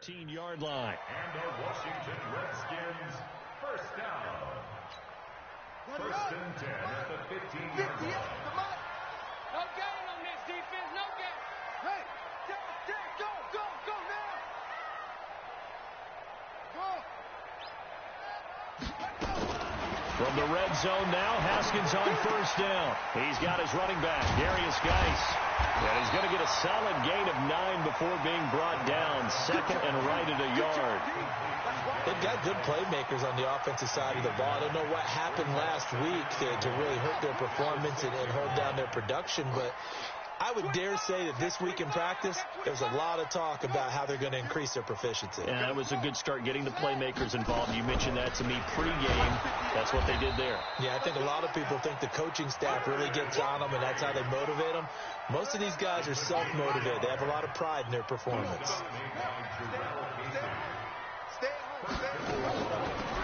15-yard line. And the Washington Redskins first down. First and 10 at the 15-yard line. No gain on this defense, no gain. Hey, go now. Go. From the red zone now, Haskins on first down. He's got his running back, Darius Geis. And he's going to get a solid gain of 9 before being brought down. Second and right at a yard. They've got good playmakers on the offensive side of the ball. I don't know what happened last week to really hurt their performance and hold down their production, but I would dare say that this week in practice, there's a lot of talk about how they're going to increase their proficiency. Yeah, that was a good start getting the playmakers involved. You mentioned that to me pregame. That's what they did there. Yeah, I think a lot of people think the coaching staff really gets on them, and that's how they motivate them. Most of these guys are self-motivated. They have a lot of pride in their performance.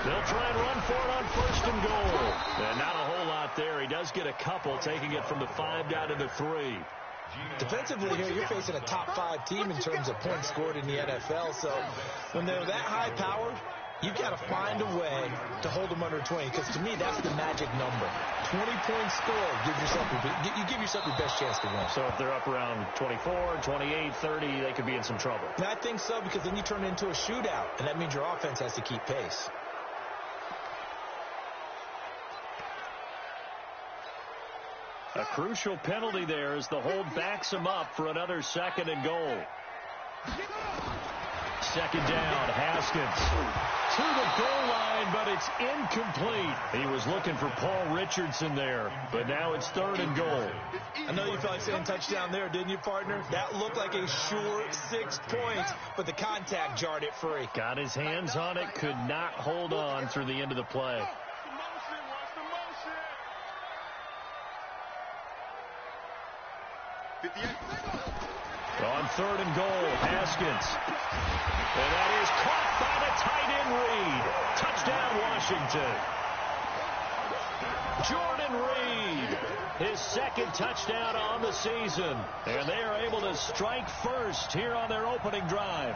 They'll try and run for it on first and goal. And not a whole lot there. He does get a couple, taking it from the 5 down to the 3. Defensively here, you're facing a top-5 team in terms of points scored in the NFL. So when they're that high powered, you've got to find a way to hold them under 20. Because to me, that's the magic number. 20 points scored, you give yourself your best chance to win. So if they're up around 24, 28, 30, they could be in some trouble. And I think so, because then you turn it into a shootout, and that means your offense has to keep pace. A crucial penalty there as the hold backs him up for another second and goal. Second down, Haskins to the goal line, but it's incomplete. He was looking for Paul Richardson there, but now it's third and goal. I know you felt like saying touchdown there, didn't you, partner? That looked like a sure 6 points, but the contact jarred it free. Got his hands on it, could not hold on through the end of the play. On third and goal, Haskins. And that is caught by the tight end Reed. Touchdown, Washington. Jordan Reed, his second touchdown on the season. And they are able to strike first here on their opening drive.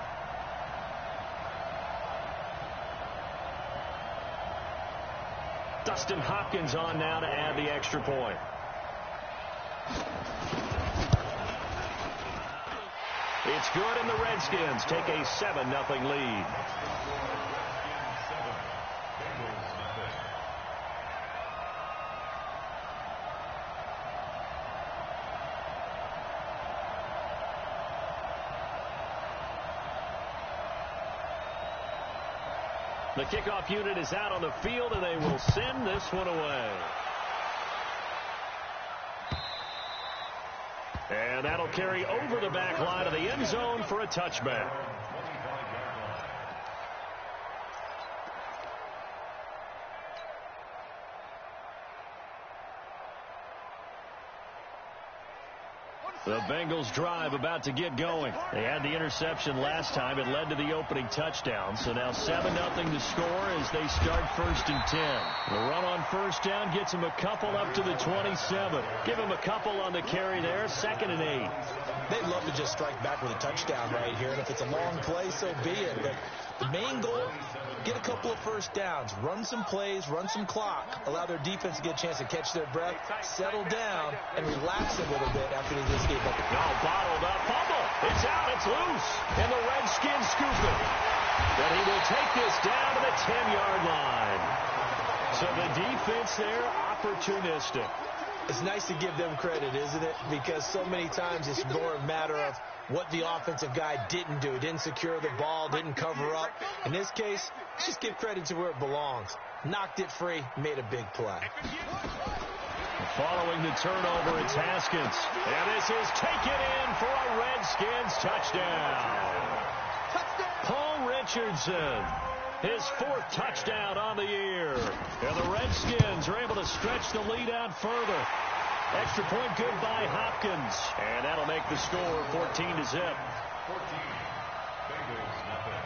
Dustin Hopkins on now to add the extra point. It's good, and the Redskins take a 7-0 lead. The kickoff unit is out on the field, and they will send this one away. And that'll carry over the back line of the end zone for a touchback. The Bengals drive about to get going. They had the interception last time. It led to the opening touchdown. So now 7-0 to score as they start first and 10. The run on first down gets them a couple up to the 27. Give them a couple on the carry there. Second and 8. They'd love to just strike back with a touchdown right here. And if it's a long play, so be it. But the main goal, get a couple of first downs. Run some plays, run some clock. Allow their defense to get a chance to catch their breath, settle down, and relax a little bit after they just gave up. No, bottled up. Fumble. It's out. It's loose. And the Redskins scoop it. But he will take this down to the 10-yard line. So the defense there, opportunistic. It's nice to give them credit, isn't it? Because so many times it's more a matter of what the offensive guy didn't do. Didn't secure the ball, didn't cover up. In this case, just give credit to where it belongs. Knocked it free, made a big play. Following the turnover, it's Haskins. And this is taken in for a Redskins touchdown. Paul Richardson, his 4th touchdown on the year. And the Redskins are able to stretch the lead out further. Extra point good by Hopkins. And that'll make the score 14-0. 14. Bengals nothing.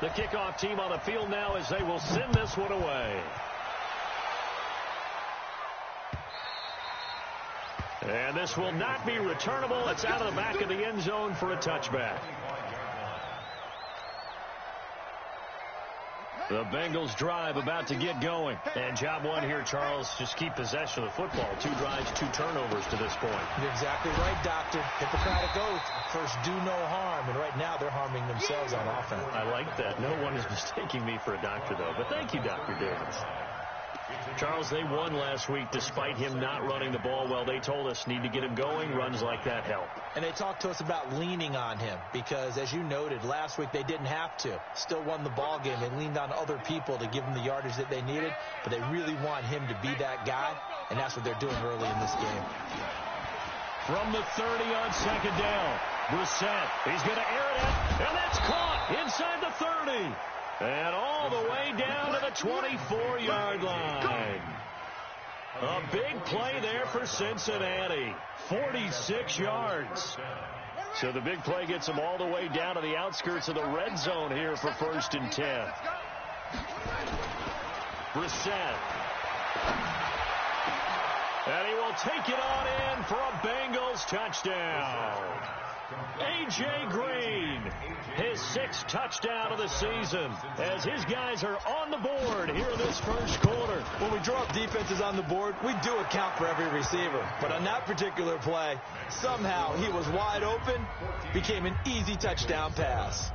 The kickoff team on the field now as they will send this one away. And this will not be returnable. It's out of the back of the end zone for a touchback. The Bengals drive about to get going. And job one here, Charles, just keep possession of the football. 2 drives, 2 turnovers to this point. You're exactly right, Doctor. Hippocratic oath. First, do no harm. And right now, they're harming themselves on offense. I like that. No one is mistaking me for a doctor, though. But thank you, Dr. Davis. Charles, they won last week despite him not running the ball well. They told us need to get him going. Runs like that help. And they talked to us about leaning on him because, as you noted, last week they didn't have to. Still won the ball game. They leaned on other people to give them the yardage that they needed, but they really want him to be that guy, and that's what they're doing early in this game. From the 30 on second down, Brissett. He's going to air it out, and that's caught inside the 30. And all the way down to the 24-yard line. A big play there for Cincinnati. 46 yards. So the big play gets them all the way down to the outskirts of the red zone here for 1st and 10. Brissett. And he will take it on in for a Bengals touchdown. A.J. Green, his 6th touchdown of the season, as his guys are on the board here in this first quarter. When we draw up defenses on the board, we do account for every receiver. But on that particular play, somehow he was wide open, became an easy touchdown pass.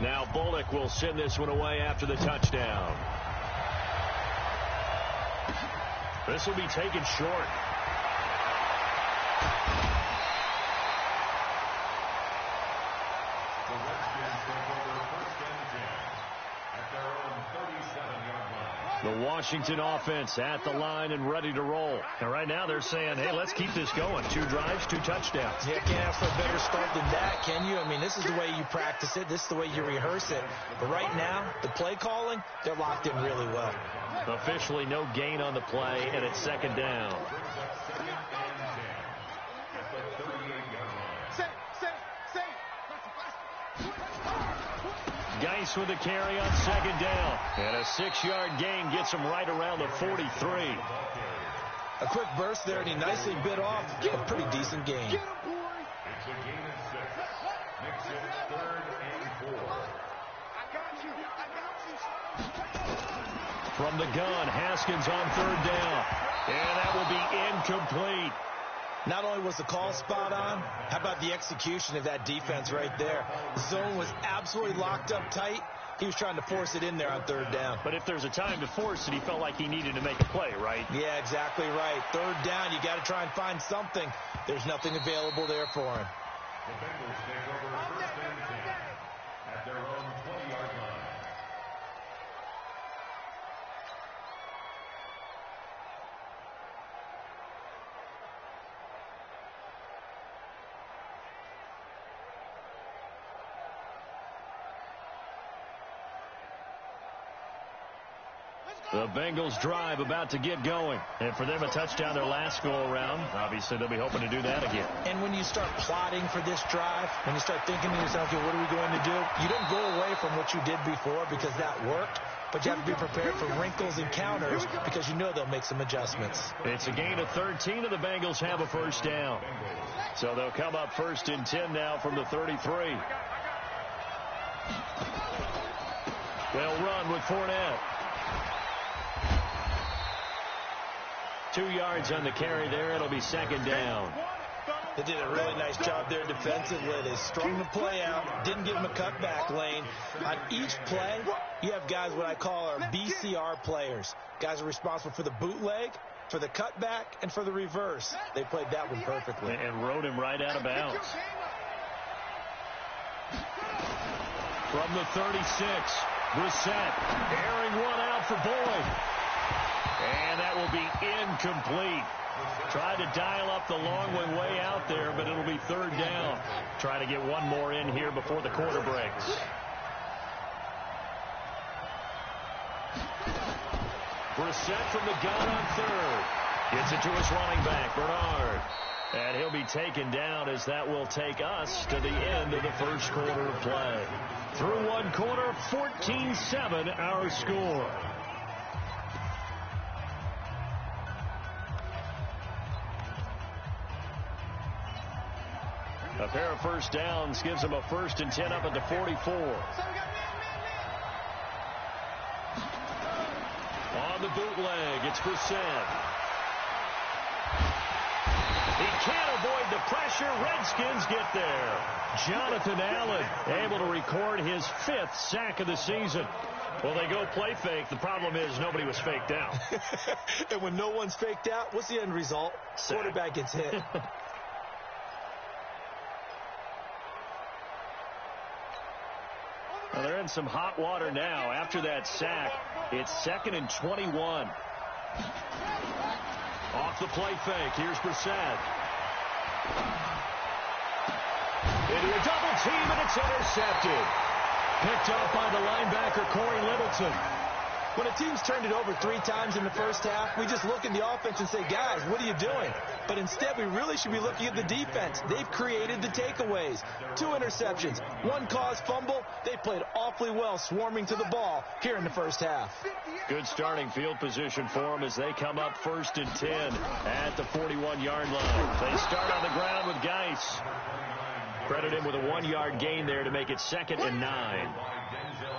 Now Bullock will send this one away after the touchdown. This will be taken short. The Redskins take over 1st and 10 at their own 37-yard line. The Washington offense at the line and ready to roll. And right now they're saying, hey, let's keep this going. 2 drives, 2 touchdowns. Yeah, can't ask for a better start than that, can you? I mean, this is the way you practice it. This is the way you rehearse it. But right now, the play calling, they're locked in really well. Officially no gain on the play, and it's 2nd down. Second and 10 at the 38-yard line. Geis with a carry on 2nd down. And a 6-yard gain gets him right around the 43. A quick burst there, and he nicely bit off a pretty decent gain. It's a gain of 6. Makes it 3rd and 4. From the gun, Haskins on 3rd down. And that will be incomplete. Not only was the call spot on, how about the execution of that defense right there? The zone was absolutely locked up tight. He was trying to force it in there on 3rd down. But if there's a time to force it, he felt like he needed to make a play, right? Yeah, exactly right. 3rd down, you got to try and find something. There's nothing available there for him. The Bengals take over 1st and 10 at their own 20-yard line. The Bengals drive about to get going. And for them, a touchdown their last go-around. Obviously, they'll be hoping to do that again. And when you start plotting for this drive, when you start thinking to yourself, okay, what are we going to do? You don't go away from what you did before because that worked. But you have to be prepared for wrinkles and counters because you know they'll make some adjustments. It's a gain of 13, and the Bengals have a 1st down. So they'll come up 1st and 10 now from the 33. They'll run with Fournette. 2 yards on the carry there. It'll be 2nd down. They did a really nice job there defensively. They strung the play out, didn't give him a cutback lane. On each play, you have guys what I call our BCR players. Guys are responsible for the bootleg, for the cutback, and for the reverse. They played that one perfectly. And rode him right out of bounds. From the 36, Brissett airing one out for Boyd. And that will be incomplete. Tried to dial up the long one way out there, but it'll be 3rd down. Try to get one more in here before the quarter breaks. Brissett from the gun on third. Gets it to his running back, Bernard. And he'll be taken down as that will take us to the end of the first quarter of play. Through one quarter, 14-7 our score. A pair of first downs gives them a 1st and 10 up at the 44. On the bootleg, it's Brissett. He can't avoid the pressure. Redskins get there. Jonathan Allen able to record his 5th sack of the season. Well, they go play fake. The problem is nobody was faked out. And when no one's faked out, what's the end result? Sack. Quarterback gets hit. Well, they're in some hot water now. After that sack, it's 2nd and 21. Off the play fake. Here's Brissett. Into a double team, and it's intercepted. Picked off by the linebacker, Corey Littleton. When a team's turned it over 3 times in the first half, we just look at the offense and say, guys, what are you doing? But instead, we really should be looking at the defense. They've created the takeaways. 2 interceptions, 1 caused fumble. They played awfully well swarming to the ball here in the first half. Good starting field position for them as they come up 1st and 10 at the 41-yard line. They start on the ground with Geis. Credit him with a 1-yard gain there to make it 2nd and 9.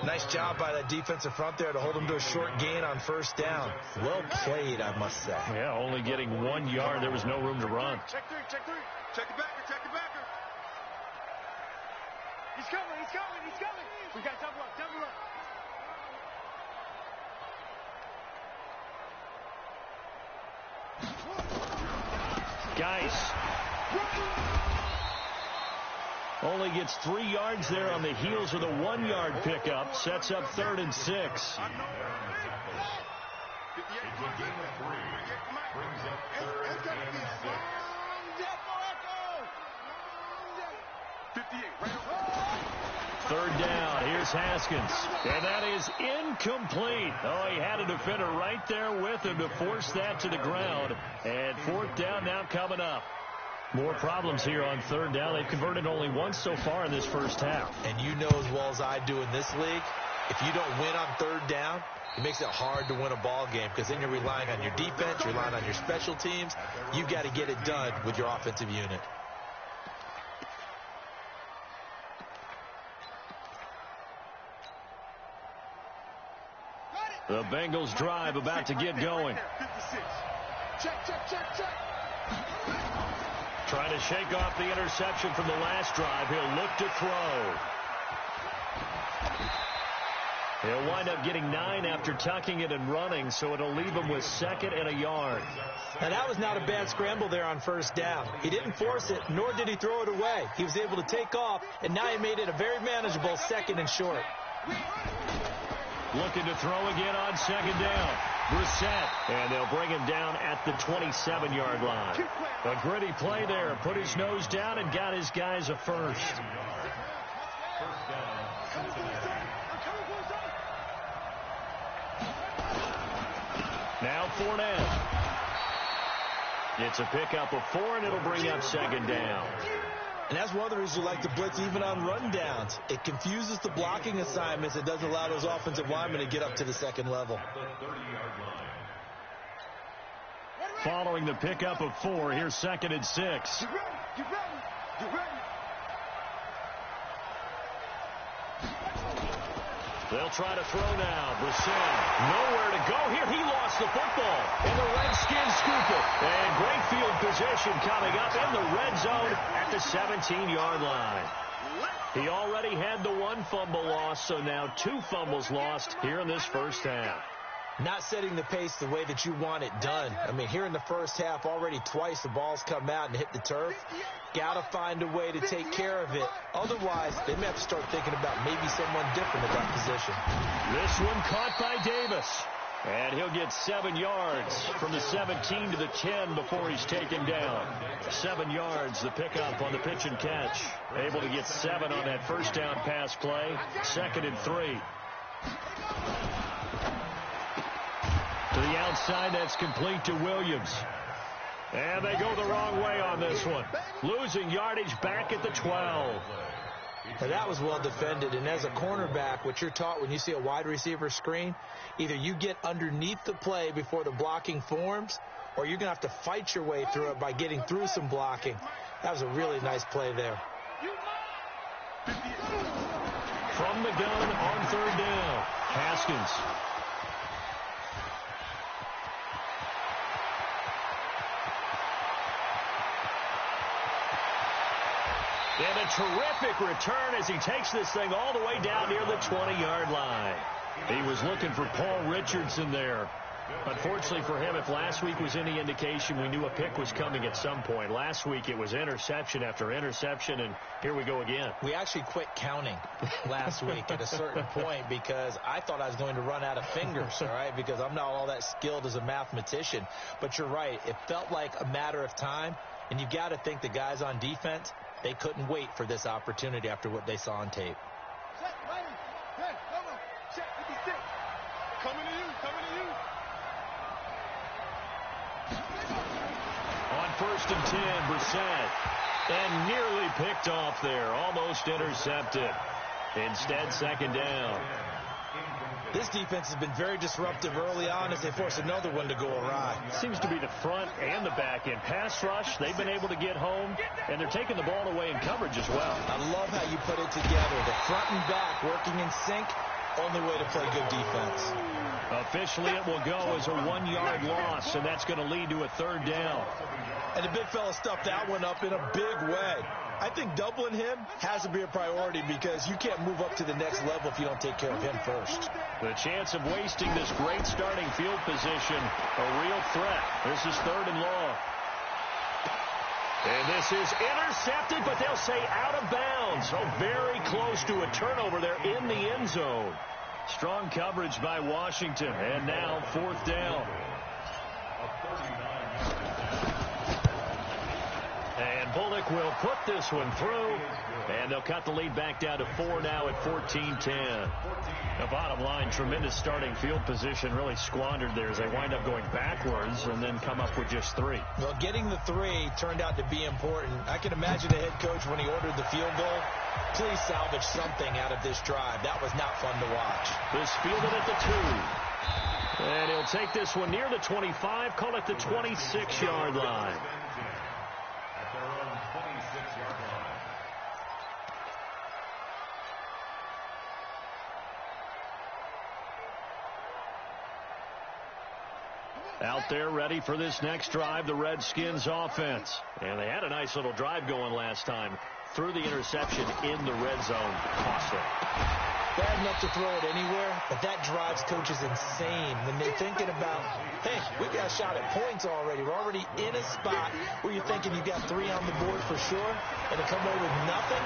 Nice job by that defensive front there to hold him to a short gain on 1st down. Well played, I must say. Yeah, only getting 1 yard. There was no room to run. Check 3, check 3. Check the backer, check the backer. He's coming, he's coming, he's coming. We got double up, double up. Geis only gets 3 yards there on the heels of the 1-yard pickup. Sets up 3rd and 6. It's a game of 3. Brings up 3rd and 3rd down. Here's Haskins. And that is incomplete. Oh, he had a defender right there with him to force that to the ground. And 4th down now coming up. More problems here on 3rd down. They've converted only once so far in this first half. And you know as well as I do in this league, if you don't win on 3rd down, it makes it hard to win a ball game because then you're relying on your defense, you're relying on your special teams. You've got to get it done with your offensive unit. The Bengals drive about to get going. Check, check, check, check. Trying to shake off the interception from the last drive. He'll look to throw. He'll wind up getting 9 after tucking it and running, so it'll leave him with 2nd and a yard. And that was not a bad scramble there on 1st down. He didn't force it, nor did he throw it away. He was able to take off, and now he made it a very manageable 2nd and short. Looking to throw again on 2nd down. Brissett, and they'll bring him down at the 27-yard line. A gritty play there. Put his nose down and got his guys a 1st. Now Fournette. It's a pickup of 4, and it'll bring up 2nd down. And that's one of the reasons you like to blitz even on rundowns. It confuses the blocking assignments. It doesn't allow those offensive linemen to get up to the 2nd level. Following the pickup of 4, here's 2nd and 6. You ready? You ready? You ready? They'll try to throw now. Brissett, nowhere to go here. He lost the football. And the Redskins scoop it. And great field position coming up in the red zone at the 17-yard line. He already had the 1 fumble loss, so now 2 fumbles lost here in this first half. Not setting the pace the way that you want it done. I mean, here in the first half, already twice the ball's come out and hit the turf. Got to find a way to take care of it. Otherwise, they may have to start thinking about maybe someone different at that position. This one caught by Davis. And he'll get 7 yards from the 17 to the 10 before he's taken down. 7 yards, the pickup on the pitch and catch. Able to get 7 on that first down pass play. 2nd and 3. To the outside. That's complete to Williams. And they go the wrong way on this one. Losing yardage back at the 12. And that was well defended. And as a cornerback, what you're taught when you see a wide receiver screen, either you get underneath the play before the blocking forms, or you're going to have to fight your way through it by getting through some blocking. That was a really nice play there. From the gun on third down, Haskins. And a terrific return as he takes this thing all the way down near the 20-yard line. He was looking for Paul Richardson there. Unfortunately for him, if last week was any indication, we knew a pick was coming at some point. Last week it was interception after interception, and here we go again. We actually quit counting last week at a certain point because I thought I was going to run out of fingers, all right, because I'm not all that skilled as a mathematician. But you're right. It felt like a matter of time, and you got to think the guys on defense, they couldn't wait for this opportunity after what they saw on tape. Coming to you, coming to you. On 1st and 10, Brissett. And nearly picked off there. Almost intercepted. Instead, 2nd down. This defense has been very disruptive early on as they force another one to go awry. Seems to be the front and the back end. Pass rush, they've been able to get home, and they're taking the ball away in coverage as well. I love how you put it together. The front and back working in sync. Only way to play good defense. Officially, it will go as a 1-yard loss, and that's going to lead to a 3rd down. And the big fella stuffed that one up in a big way. I think doubling him has to be a priority because you can't move up to the next level if you don't take care of him first. The chance of wasting this great starting field position, a real threat. This is 3rd and long. And this is intercepted, but they'll say out of bounds. So very close to a turnover there in the end zone. Strong coverage by Washington. And now 4th down. And Bullock will put this one through. And they'll cut the lead back down to 4 now at 14-10. The bottom line, tremendous starting field position, really squandered there as they wind up going backwards and then come up with just 3. Well, getting the 3 turned out to be important. I can imagine the head coach when he ordered the field goal, please salvage something out of this drive. That was not fun to watch. This fielded at the 2. And he'll take this one near the 25, call it the 26-yard line. At their own 26-yard line. Out there ready for this next drive, the Redskins offense. And they had a nice little drive going last time. Threw the interception in the red zone. Costly. Bad enough to throw it anywhere, but that drives coaches insane when they're thinking about, hey, we got a shot at points already. We're already in a spot where you're thinking you got 3 on the board for sure, and to come away with nothing,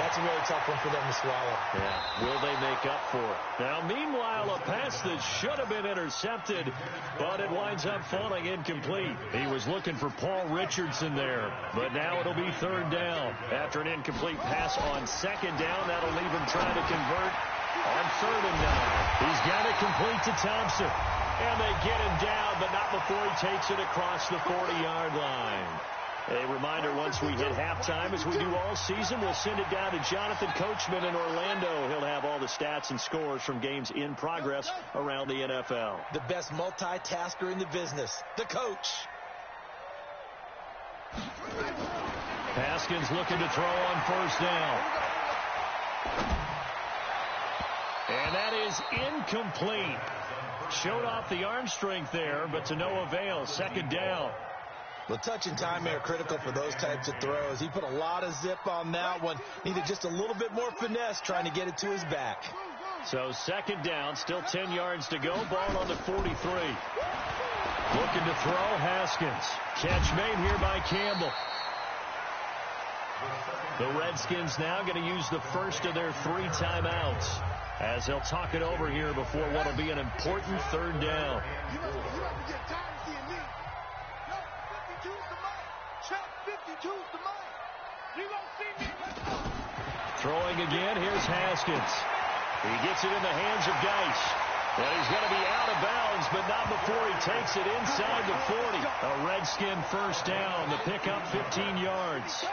that's a really tough one for them to swallow. Yeah, will they make up for it? Now, meanwhile, a pass that should have been intercepted, but it winds up falling incomplete. He was looking for Paul Richardson there, but now it'll be 3rd down. After an incomplete pass on 2nd down, that'll leave him trying to convert on 3rd and 9. He's got it complete to Thompson. And they get him down, but not before he takes it across the 40-yard line. A reminder, once we hit halftime, as we do all season, we'll send it down to Jonathan Coachman in Orlando. He'll have all the stats and scores from games in progress around the NFL. The best multitasker in the business, the coach. Haskins looking to throw on 1st down. And that is incomplete. Showed off the arm strength there, but to no avail. 2nd down. The touch and timing are critical for those types of throws. He put a lot of zip on that one. Needed just a little bit more finesse trying to get it to his back. So 2nd down, still 10 yards to go. Ball on the 43. Looking to throw, Haskins. Catch made here by Campbell. The Redskins now going to use the first of their 3 timeouts as they'll talk it over here before what will be an important 3rd down. Throwing again, here's Haskins. He gets it in the hands of Geis. And he's going to be out of bounds, but not before he takes it inside the 40. A Redskin first down. The pickup 15 yards.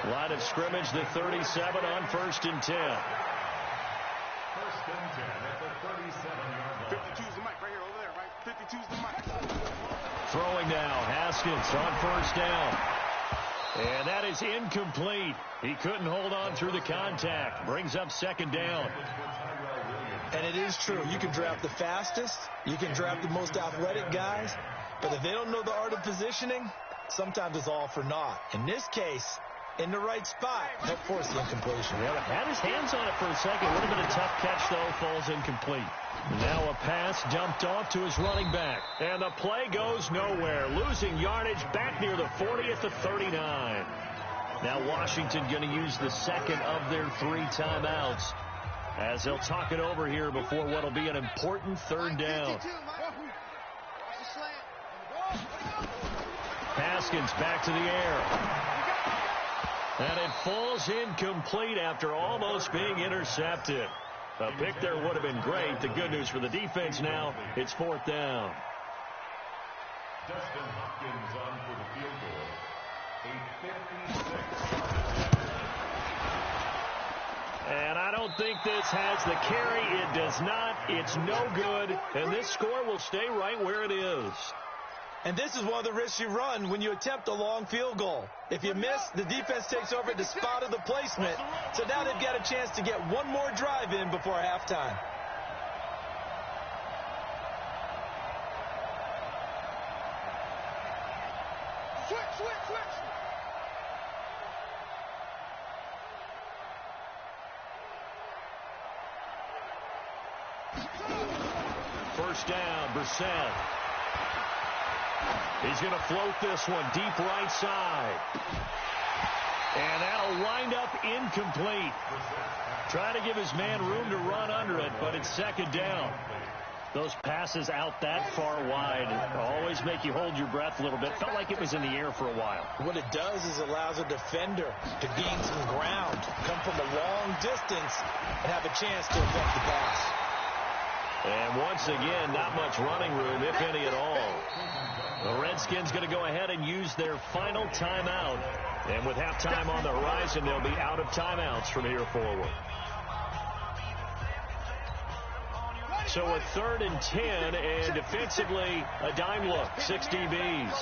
Line of scrimmage, the 37 on 1st and 10. 1st and 10 at the 37-yard line. 52's the mic right here, over there, right? 52's the mic. Throwing now, Haskins on 1st down. And that is incomplete. He couldn't hold on through the contact. Brings up 2nd down. And it is true. You can draft the fastest. You can draft the most athletic guys. But if they don't know the art of positioning, sometimes it's all for naught. In this case, in the right spot, help force the incompletion. Yeah, had his hands on it for a second. Would have been a tough catch, though. Falls incomplete. Now a pass dumped off to his running back. And the play goes nowhere. Losing yardage back near the 40 at the 39. Now Washington going to use the second of their 3 timeouts, as they'll talk it over here before what will be an important 3rd down. Haskins back to the air. And it falls incomplete after almost being intercepted. A pick there would have been great. The good news for the defense now, it's 4th down. Dustin Hopkins on for the field goal. A 56-yard And I don't think this has the carry. It does not. It's no good. And this score will stay right where it is. And this is one of the risks you run when you attempt a long field goal. If you miss, the defense takes over at the spot of the placement. So now they've got a chance to get one more drive in before halftime. Switch. 1st down, Brissett. He's going to float this one deep right side. And that'll wind up incomplete. Trying to give his man room to run under it, but it's 2nd down. Those passes out that far wide always make you hold your breath a little bit. Felt like it was in the air for a while. What it does is allows a defender to gain some ground, come from a long distance, and have a chance to affect the pass. And once again, not much running room, if any at all. The Redskins going to go ahead and use their final timeout. And with halftime on the horizon, they'll be out of timeouts from here forward. So a 3rd and 10, and defensively, a dime look, 6 DBs.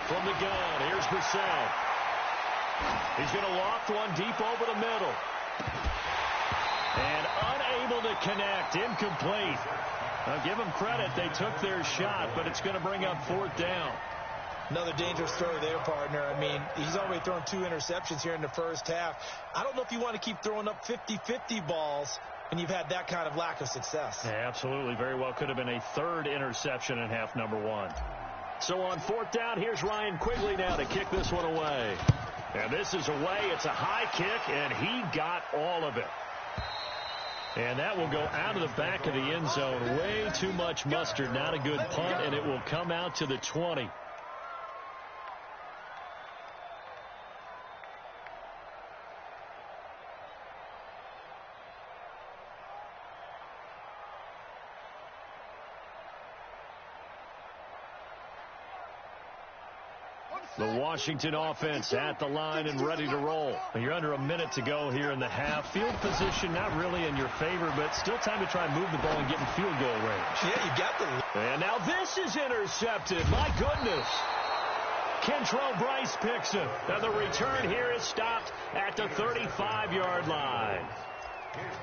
From the gun, here's Brissett. He's going to loft one deep over the middle. And unable to connect, incomplete. Now give them credit, they took their shot, but it's going to bring up 4th down. Another dangerous throw there, partner. I mean, he's already thrown 2 interceptions here in the first half. I don't know if you want to keep throwing up 50-50 balls when you've had that kind of lack of success. Yeah, absolutely. Very well could have been a 3rd interception in half number 1. So on 4th down, here's Ryan Quigley now to kick this one away. And this is away. It's a high kick, and he got all of it. And that will go out of the back of the end zone. Way too much mustard. Not a good punt, and it will come out to the 20. The Washington offense at the line and ready to roll. You're under a minute to go here in the half. Field position not really in your favor, but still time to try and move the ball and get in field goal range. Yeah, you got the... And now this is intercepted. My goodness. Kentrell Bryce picks it. And the return here is stopped at the 35-yard line.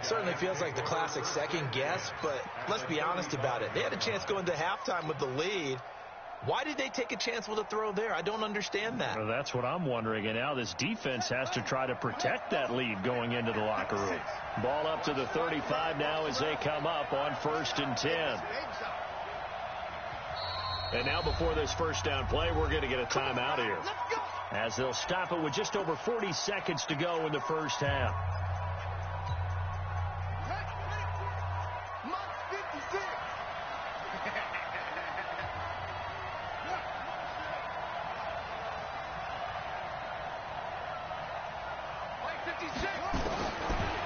Certainly feels like the classic second guess, but let's be honest about it. They had a chance going to halftime with the lead. Why did they take a chance with a throw there? I don't understand that. Well, that's what I'm wondering. And now this defense has to try to protect that lead going into the locker room. Ball up to the 35 now as they come up on 1st and 10. And now before this first down play, we're going to get a timeout here, as they'll stop it with just over 40 seconds to go in the first half.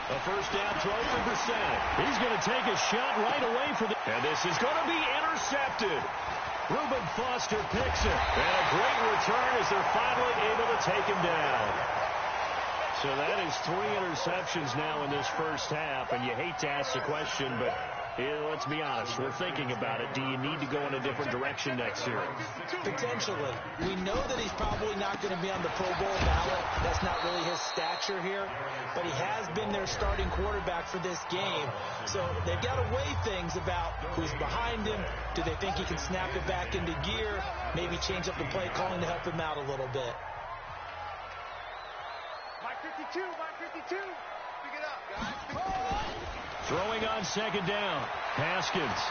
A first down throw for Brissett. He's going to take a shot right away for the... And this is going to be intercepted. Reuben Foster picks it. And a great return as they're finally able to take him down. So that is 3 interceptions now in this first half. And you hate to ask the question, but let's be honest. We're thinking about it. Do you need to go in a different direction next year? Potentially. We know that he's probably not going to be on the Pro Bowl ballot. That's not really his stature here. But he has been their starting quarterback for this game. So they've got to weigh things about who's behind him. Do they think he can snap it back into gear? Maybe change up the play calling to help him out a little bit. Mike 52, Mike 52. Pick it up, guys. Throwing on second down. Haskins.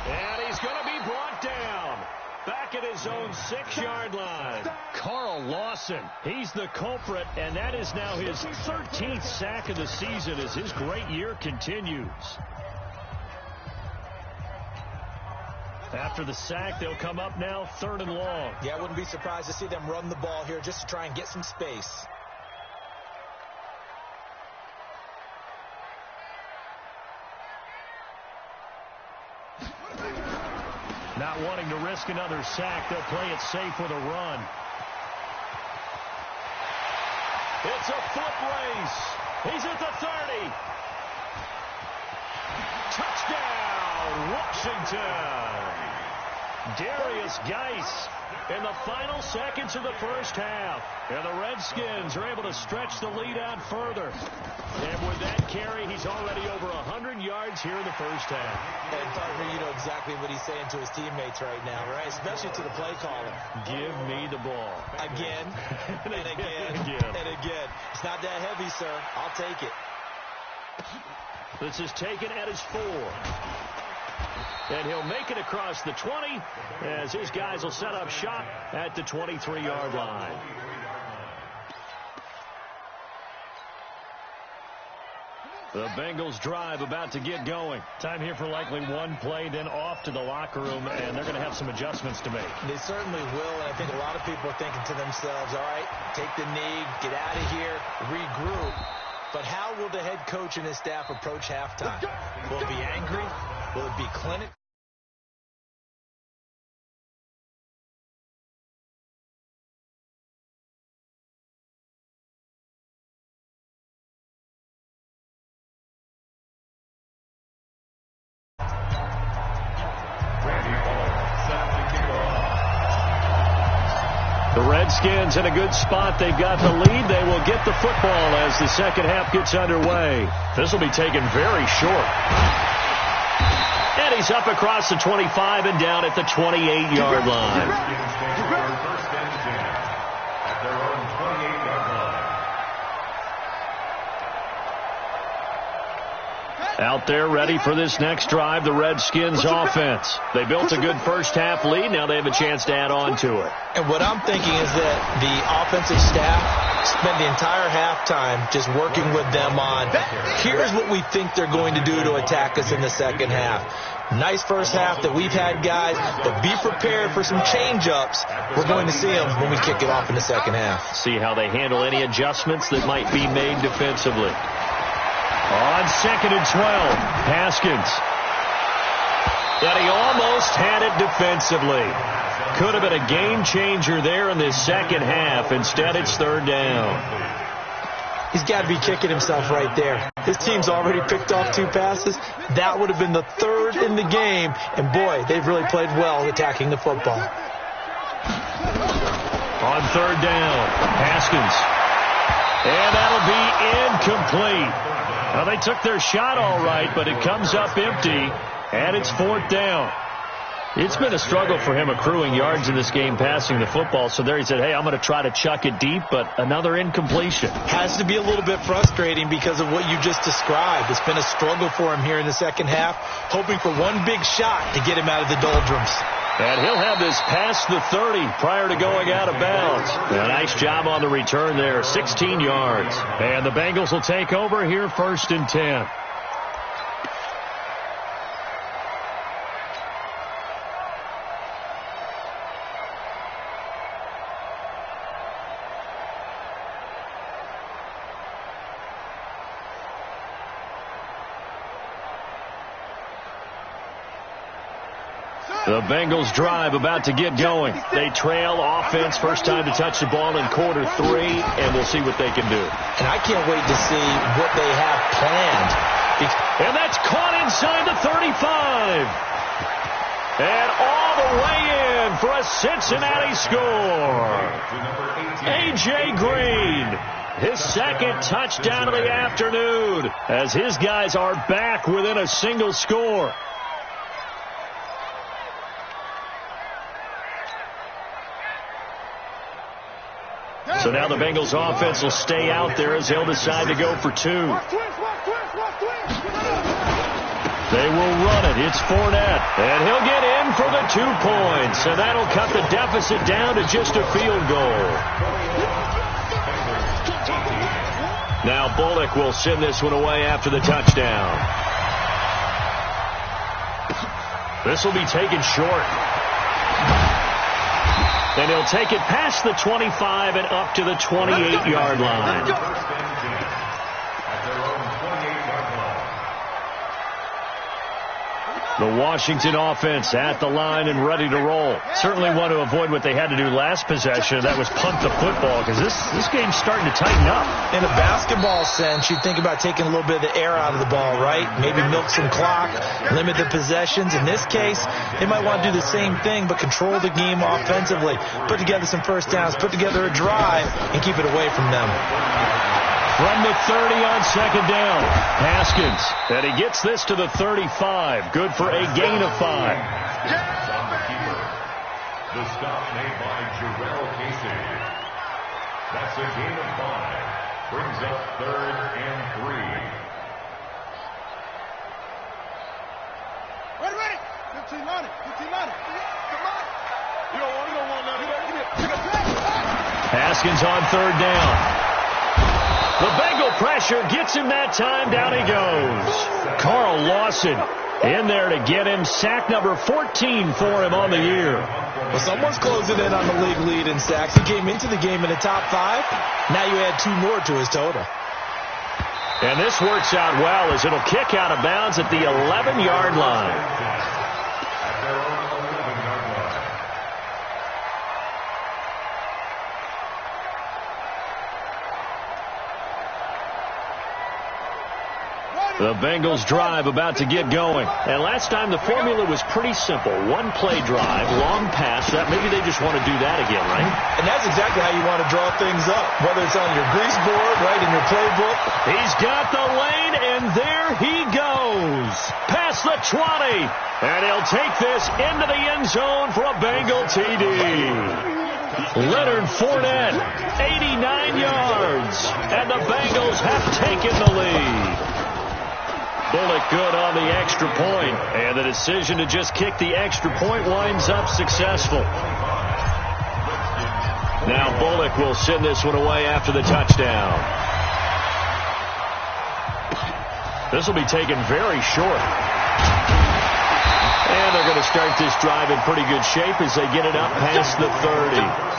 And he's going to be brought down. Back at his own 6-yard line. Carl Lawson, he's the culprit, and that is now his 13th sack of the season as his great year continues. After the sack, they'll come up now 3rd and long. Yeah, I wouldn't be surprised to see them run the ball here just to try and get some space. Not wanting to risk another sack, they'll play it safe with a run. It's a foot race. He's at the 30. Touchdown, Washington. Darius Geis in the final seconds of the first half. And the Redskins are able to stretch the lead out further. And with that carry, he's already over 100 yards here in the first half. And partner, you know exactly what he's saying to his teammates right now, right? Especially to the play caller. Give me the ball. Again, and again, and again. It's not that heavy, sir. I'll take it. This is taken at his 4. And he'll make it across the 20 as his guys will set up shop at the 23-yard line. The Bengals drive about to get going. Time here for likely one play, then off to the locker room, and they're going to have some adjustments to make. They certainly will, and I think a lot of people are thinking to themselves, all right, take the knee, get out of here, regroup. But how will the head coach and his staff approach halftime? Will it be angry? Will it be clinical? The Redskins in a good spot. They've got the lead. They will get the football as the second half gets underway. This will be taken very short. And he's up across the 25 and down at the 28-yard line. First and 10 at their own 28-yard line. Out there ready for this next drive, the Redskins offense. They built a good first half lead. Now they have a chance to add on to it. And what I'm thinking is that the offensive staff spent the entire halftime just working with them on, here's what we think they're going to do to attack us in the second half. Nice first half that we've had, guys, but be prepared for some change-ups. We're going to see them when we kick it off in the second half. See how they handle any adjustments that might be made defensively. On 2nd and 12, Haskins. And he almost had it defensively. Could have been a game changer there in this second half. Instead, it's 3rd down. He's got to be kicking himself right there. His team's already picked off 2 passes. That would have been the 3rd in the game. And, boy, they've really played well attacking the football. On 3rd down, Haskins. And that'll be incomplete. Well, they took their shot all right, but it comes up empty, and it's 4th down. It's been a struggle for him accruing yards in this game passing the football. So there he said, hey, I'm going to try to chuck it deep, but another incompletion. Has to be a little bit frustrating because of what you just described. It's been a struggle for him here in the second half, hoping for one big shot to get him out of the doldrums. And he'll have this past the 30 prior to going out of bounds. A nice job on the return there, 16 yards. And the Bengals will take over here 1st and 10. The Bengals drive about to get going. They trail offense, first time to touch the ball in quarter 3, and we'll see what they can do. And I can't wait to see what they have planned. And that's caught inside the 35. And all the way in for a Cincinnati score. A.J. Green, his second touchdown of the afternoon, as his guys are back within a single score. So now the Bengals offense will stay out there as they'll decide to go for 2. They will run it. It's Fournette. And he'll get in for the 2 points. And that'll cut the deficit down to just a field goal. Now Bullock will send this one away after the touchdown. This will be taken short. And he'll take it past the 25 and up to the 28-yard line. The Washington offense at the line and ready to roll. Certainly want to avoid what they had to do last possession. That was punt the football, because this game's starting to tighten up. In a basketball sense, you think about taking a little bit of the air out of the ball, right? Maybe milk some clock, limit the possessions. In this case, they might want to do the same thing, but control the game offensively. Put together some first downs, put together a drive, and keep it away from them. From the 30 on second down, Haskins. And he gets this to the 35. Good for a gain of 5. The stop made by Jarrell Casey. That's a gain of 5. Brings up 3rd and 3. Ready. 15 line it. Come on. You don't want that. Haskins on 3rd down. The Bengal pressure gets him that time. Down he goes. Carl Lawson in there to get him. Sack number 14 for him on the year. Well, someone's closing in on the league lead in sacks. He came into the game in the top 5. Now you add 2 more to his total. And this works out well as it'll kick out of bounds at the 11-yard line. The Bengals drive about to get going. And last time the formula was pretty simple. 1 play drive, long pass. That maybe they just want to do that again, right? And that's exactly how you want to draw things up. Whether it's on your grease board, right, in your playbook. He's got the lane, and there he goes. Past the 20. And he'll take this into the end zone for a Bengal TD. Leonard Fournette, 89 yards. And the Bengals have taken the lead. Bullock good on the extra point, and the decision to just kick the extra point winds up successful. Now Bullock will send this one away after the touchdown. This will be taken very short. And they're going to start this drive in pretty good shape as they get it up past the 30.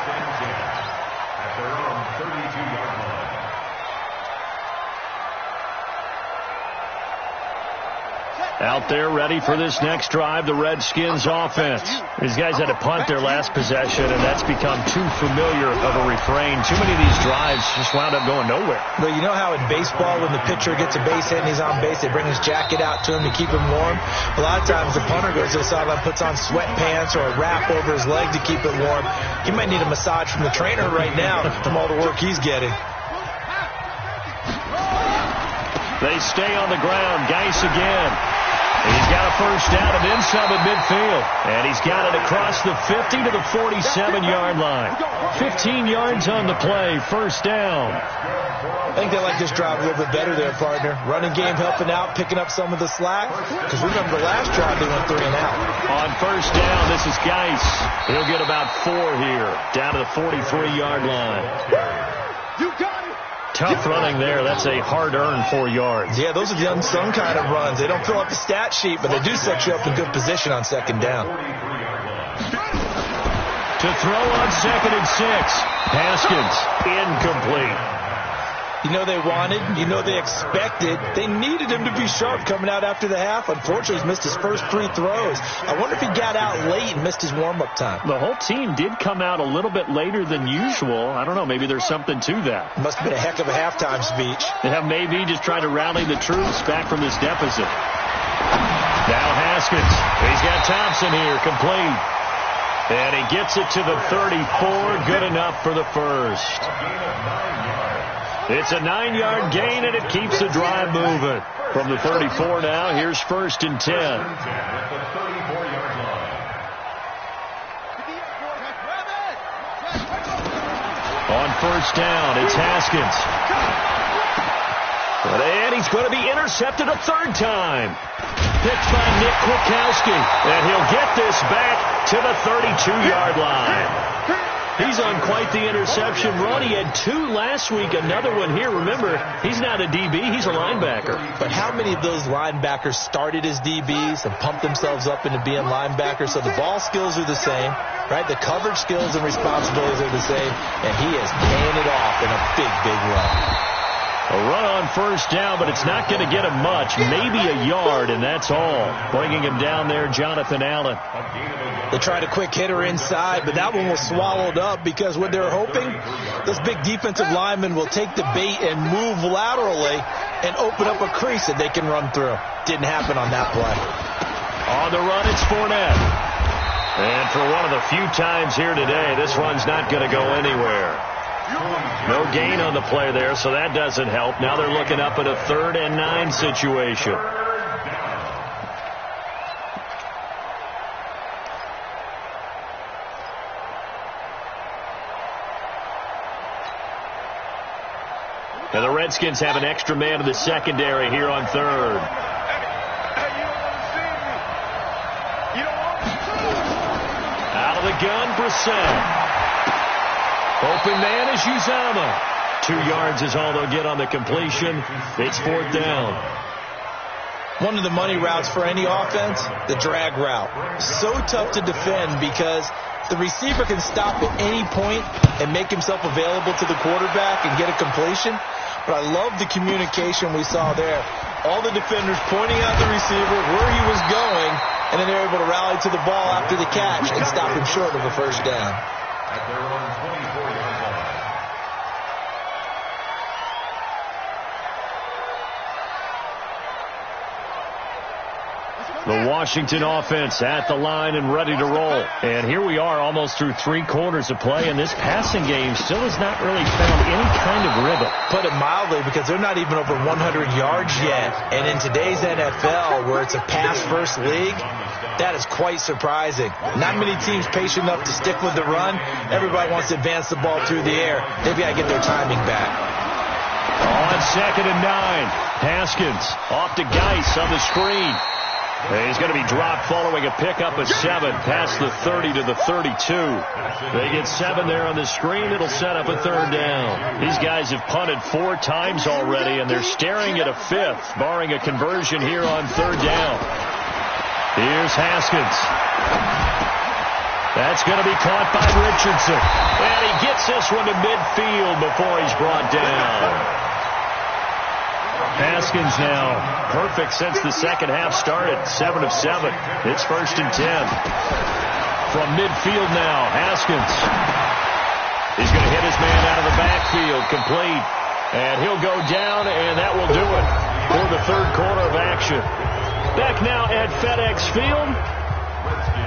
Out there ready for this next drive, the Redskins offense. These guys had to punt their last possession, and that's become too familiar of a refrain. Too many of these drives just wound up going nowhere. Well, you know how in baseball when the pitcher gets a base hit and he's on base, they bring his jacket out to him to keep him warm? A lot of times the punter goes to the sideline, puts on sweatpants or a wrap over his leg to keep it warm. He might need a massage from the trainer right now from all the work he's getting. They stay on the ground. Geis again. He's got a first down and then some at midfield. And he's got it across the 50 to the 47-yard line. 15 yards on the play. First down. I think they like this drive a little bit better there, partner. Running game helping out, picking up some of the slack. Because remember the last drive they went 3 and out. On first down, this is Geis. He'll get about 4 here. Down to the 43-yard line. You got it. Tough running there. That's a hard-earned 4 yards. Yeah, those are the unsung kind of runs. They don't fill up the stat sheet, but they do set you up in good position on second down. To throw on 2nd and 6. Haskins, incomplete. You know they wanted, you know they expected. They needed him to be sharp coming out after the half. Unfortunately, he's missed his first 3 throws. I wonder if he got out late and missed his warm-up time. The whole team did come out a little bit later than usual. I don't know, maybe there's something to that. Must have been a heck of a halftime speech. Yeah, maybe just trying to rally the troops back from this deficit. Now Haskins. He's got Thompson here, complete. And he gets it to the 34, good enough for the first. It's a 9-yard gain, and it keeps the drive moving. From the 34 now, here's 1st and 10. On 1st down, it's Haskins. And he's going to be intercepted a 3rd time. Picked by Nick Kwiatkowski. And he'll get this back to the 32-yard line. He's on quite the interception run. He had 2 last week, another one here. Remember, he's not a DB, he's a linebacker. But how many of those linebackers started as DBs and pumped themselves up into being linebackers? So the ball skills are the same, right? The coverage skills and responsibilities are the same, and he is paying it off in a big, big run. A run on 1st down, but it's not going to get him much. Maybe a yard, and that's all. Bringing him down there, Jonathan Allen. They tried a quick hitter inside, but that one was swallowed up because what they're hoping, this big defensive lineman will take the bait and move laterally and open up a crease that they can run through. Didn't happen on that play. On the run, it's Fournette. And for one of the few times here today, this one's not going to go anywhere. No gain on the play there, so that doesn't help. Now they're looking up at a 3rd and 9 situation. And the Redskins have an extra man in the secondary here on 3rd. Out of the gun, Brissett. Open man is Uzama. 2 yards is all they'll get on the completion. It's 4th down. One of the money routes for any offense, the drag route. So tough to defend because the receiver can stop at any point and make himself available to the quarterback and get a completion. But I love the communication we saw there. All the defenders pointing out the receiver, where he was going, and then they're able to rally to the ball after the catch and stop him short of a 1st down. At their own 24-yard line. The Washington offense at the line and ready to roll. And here we are almost through 3 quarters of play, and this passing game still has not really found any kind of rhythm. Put it mildly, because they're not even over 100 yards yet. And in today's NFL, where it's a pass-first league, that is quite surprising. Not many teams patient enough to stick with the run. Everybody wants to advance the ball through the air. They've got to get their timing back. On 2nd and 9, Haskins off to Geis on the screen. He's going to be dropped following a pickup of 7 past the 30 to the 32. They get 7 there on the screen. It'll set up a 3rd down. These guys have punted 4 times already, and they're staring at a 5th, barring a conversion here on 3rd down. Here's Haskins. That's going to be caught by Richardson. And he gets this one to midfield before he's brought down. Haskins now perfect since the second half started. 7 of 7. It's 1st and 10. From midfield now, Haskins. He's going to hit his man out of the backfield. Complete. And he'll go down, and that will do it for the 3rd quarter of action. Back now at FedEx Field.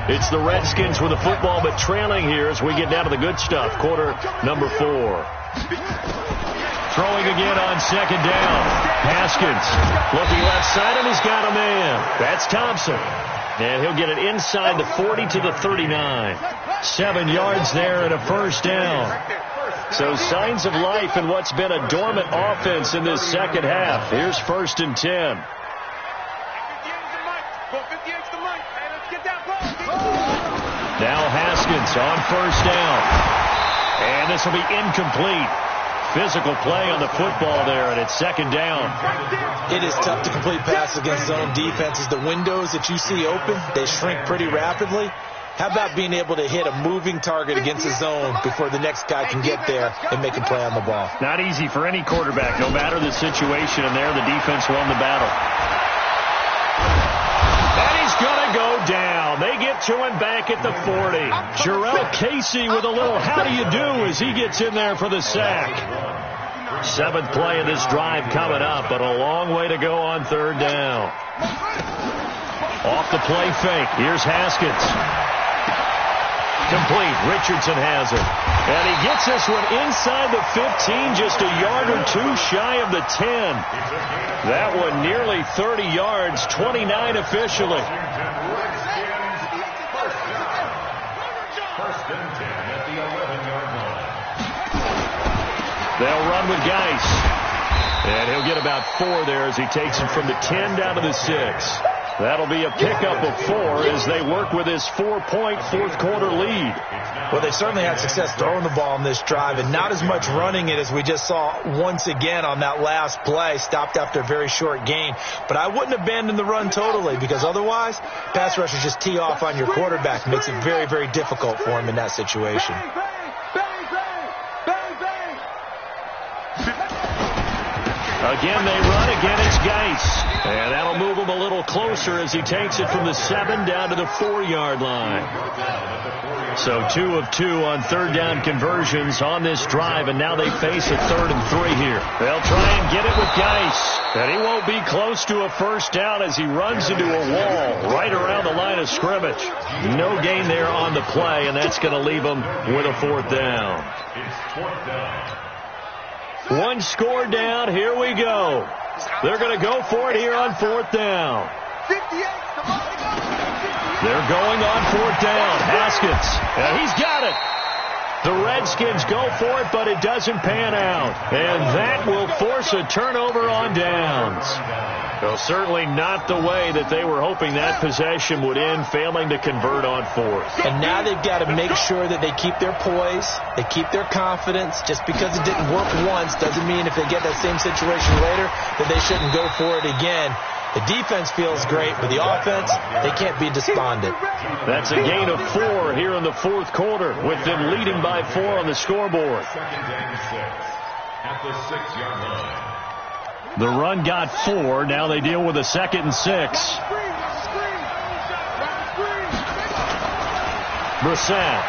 It's the Redskins with the football, but trailing here as we get down to the good stuff. Quarter number 4. Throwing again on 2nd down. Haskins looking left side, and he's got a man. That's Thompson. And he'll get it inside the 40 to the 39. 7 yards there and a 1st down. So signs of life in what's been a dormant offense in this second half. Here's 1st and 10. Now Haskins on 1st down. And this will be incomplete. Physical play on the football there, and it's 2nd down. It is tough to complete passes against zone defenses. The windows that you see open, they shrink pretty rapidly. How about being able to hit a moving target against the zone before the next guy can get there and make a play on the ball? Not easy for any quarterback, no matter the situation, and there the defense won the battle. And he's going to go down. They get to him back at the 40. Jarrell Casey with a little how do you do as he gets in there for the sack. 7th play of this drive coming up, but a long way to go on 3rd down. Off the play fake. Here's Haskins. Complete. Richardson has it. And he gets this one inside the 15, just a yard or two shy of the 10. That one nearly 30 yards, 29 officially. First and 10 at the 11-yard line. They'll run with Geis. And he'll get about 4 there as he takes him from the 10 down to the 6. That'll be a pickup of 4 as they work with his 4-point fourth-quarter lead. Well, they certainly had success throwing the ball on this drive and not as much running it as we just saw once again on that last play, stopped after a very short gain. But I wouldn't abandon the run totally because otherwise, pass rushers just tee off on your quarterback. Makes it very, very difficult for him in that situation. Again, they run. Again, it's Geis. And that'll move him a little closer as he takes it from the 7 down to the 4-yard line. So 2 of 2 on 3rd down conversions on this drive, and now they face a 3rd and 3 here. They'll try and get it with Geis. And he won't be close to a first down as he runs into a wall right around the line of scrimmage. No gain there on the play, and that's going to leave him with a 4th down. It's 4th down. 1 score down. Here we go. They're going to go for it here on 4th down. They're going on 4th down. Haskins. And he's got it. The Redskins go for it, but it doesn't pan out. And that will force a turnover on downs. Well, certainly not the way that they were hoping that possession would end, failing to convert on 4th. And now they've got to make sure that they keep their poise, they keep their confidence. Just because it didn't work once doesn't mean if they get that same situation later that they shouldn't go for it again. The defense feels great, but the offense, they can't be despondent. That's a gain of 4 here in the 4th quarter, with them leading by 4 on the scoreboard. 2nd and 6 at the 6-yard line. The run got 4. Now they deal with a 2nd and 6. Brissett.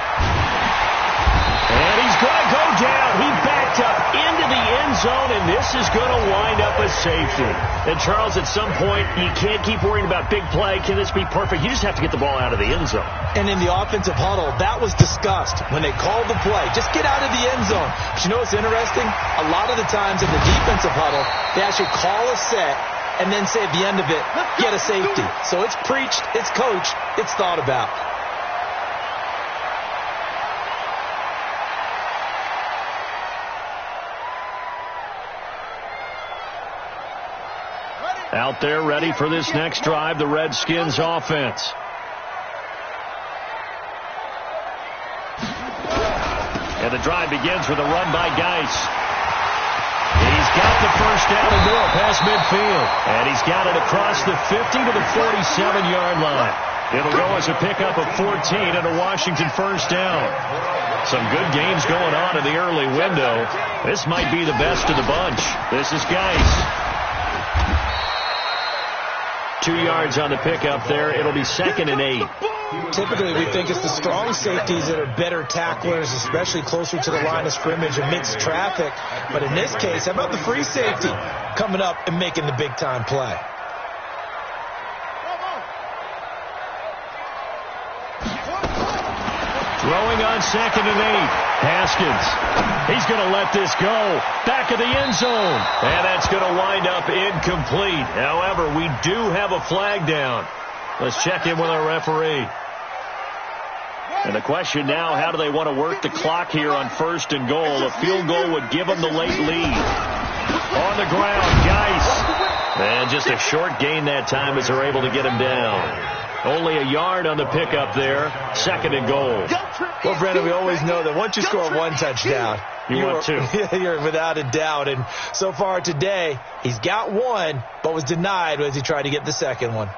And he's going to go down. He backed up into the end zone, and this is going to wind up a safety. And, Charles, at some point, you can't keep worrying about big play. Can this be perfect? You just have to get the ball out of the end zone. And in the offensive huddle, that was discussed when they called the play. Just get out of the end zone. But you know what's interesting? A lot of the times in the defensive huddle, they actually call a set and then say at the end of it, get a safety. So it's preached, it's coached, it's thought about. Out there ready for this next drive, the Redskins offense. And the drive begins with a run by Geis. He's got the first down and more past midfield. And he's got it across the 50 to the 47-yard line. It'll go as a pickup of 14 and a Washington first down. Some good games going on in the early window. This might be the best of the bunch. This is Geis. 2 yards on the pickup there. It'll be 2nd and 8. Typically, we think it's the strong safeties that are better tacklers, especially closer to the line of scrimmage amidst traffic. But in this case, how about the free safety coming up and making the big-time play? Throwing on 2nd and 8. Haskins. He's going to let this go. Back of the end zone. And that's going to wind up incomplete. However, we do have a flag down. Let's check in with our referee. And the question now, how do they want to work the clock here on 1st and goal? A field goal would give them the late lead. On the ground, Geis. And just a short gain that time as they're able to get him down. Only a yard on the pickup there. 2nd and goal. Well, Brandon, we always know that once you score 1 touchdown, want 2. You're without a doubt. And so far today, he's got 1, but was denied as he tried to get the 2nd one.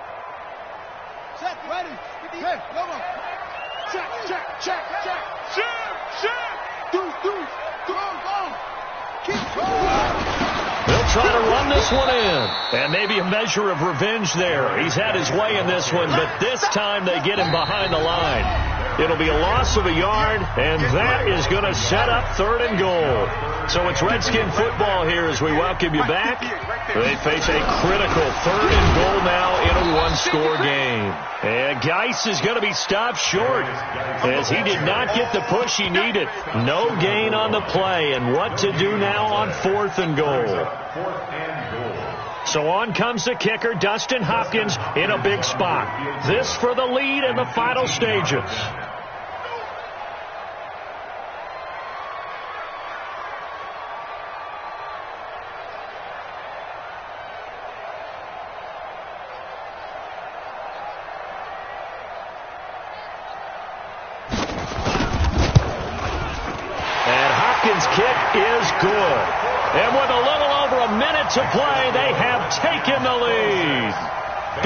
They'll try to run this one in. And maybe a measure of revenge there. He's had his way in this one, but this time they get him behind the line. It'll be a loss of a yard, and that is going to set up 3rd and goal. So it's Redskin football here as we welcome you back. They face a critical 3rd and goal now in a one-score game. And Geis is going to be stopped short as he did not get the push he needed. No gain on the play, and what to do now on 4th and goal. So on comes the kicker, Dustin Hopkins, in a big spot. This for the lead in the final stages. And Hopkins' kick is good. And with a little over a minute to play, they have taken the lead.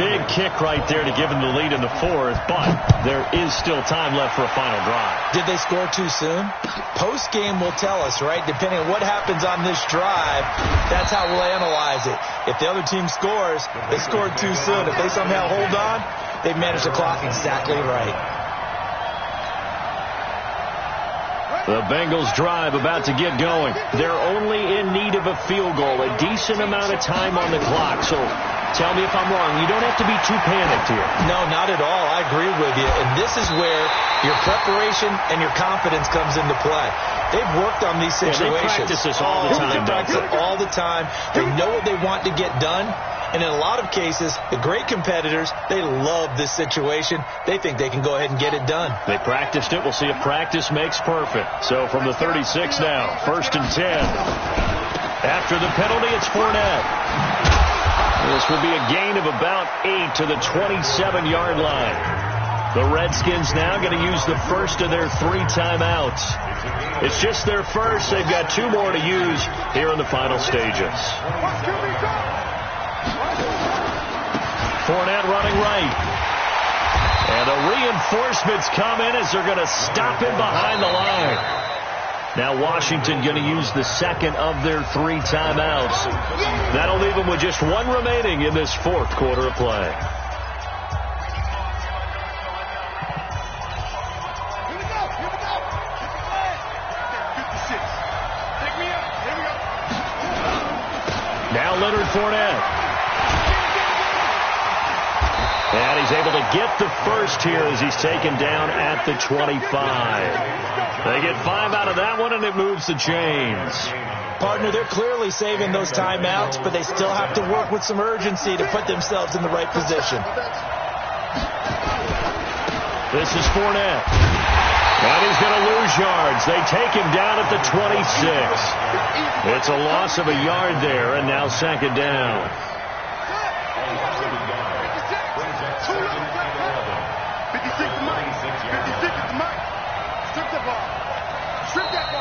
Big kick right there to give them the lead in the 4th, but there is still time left for a final drive. Did they score too soon? Post-game will tell us, right? Depending on what happens on this drive, that's how we'll analyze it. If the other team scores, they scored too soon. If they somehow hold on, they've managed the clock exactly right. The Bengals drive about to get going. They're only in need of a field goal, a decent amount of time on the clock. So tell me if I'm wrong. You don't have to be too panicked here. No, not at all. I agree with you. And this is where your preparation and your confidence comes into play. They've worked on these situations. Yeah, they practice this all the time. They practice it all the time. They know what they want to get done. And in a lot of cases, the great competitors, they love this situation. They think they can go ahead and get it done. They practiced it. We'll see if practice makes perfect. So from the 36 now, 1st and 10. After the penalty, it's Fournette. This will be a gain of about 8 to the 27-yard line. The Redskins now going to use the first of their 3 timeouts. It's just their first. They've got 2 more to use here in the final stages. Fournette running right. And the reinforcements come in as they're going to stop him behind the line. Now Washington going to use the second of their 3 timeouts. That'll leave them with just 1 remaining in this 4th quarter of play. Now Leonard Fournette. And he's able to get the first here as he's taken down at the 25. They get 5 out of that one, and it moves the chains. Partner, they're clearly saving those timeouts, but they still have to work with some urgency to put themselves in the right position. This is Fournette. And he's going to lose yards. They take him down at the 26. It's a loss of a yard there, and now 2nd down.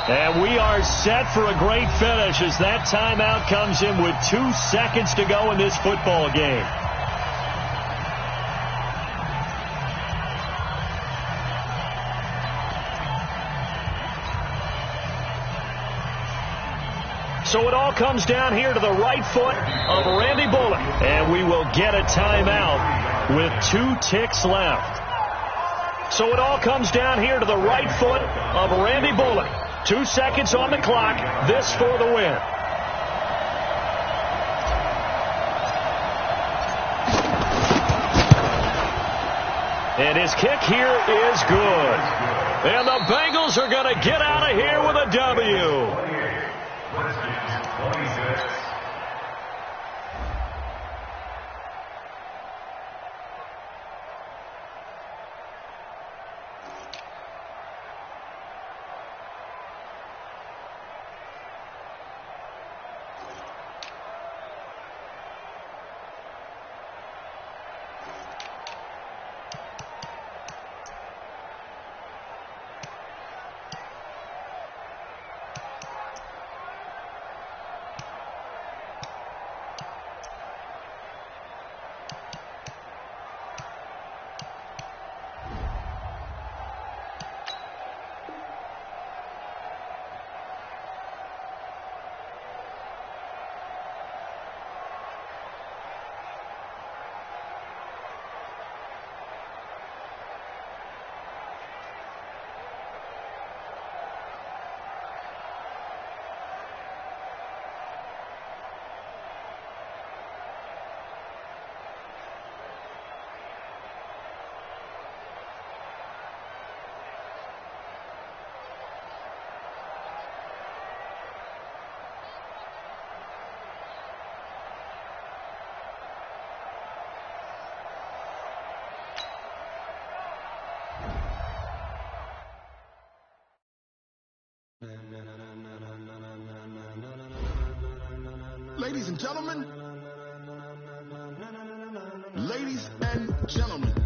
And we are set for a great finish as that timeout comes in with 2 seconds to go in this football game. So it all comes down here to the right foot of Randy Bullock. And we will get a timeout with 2 ticks left. So it all comes down here to the right foot of Randy Bullock. 2 seconds on the clock. This for the win. And his kick here is good. And the Bengals are going to get out of here with a W. Ladies and gentlemen. Ladies and gentlemen.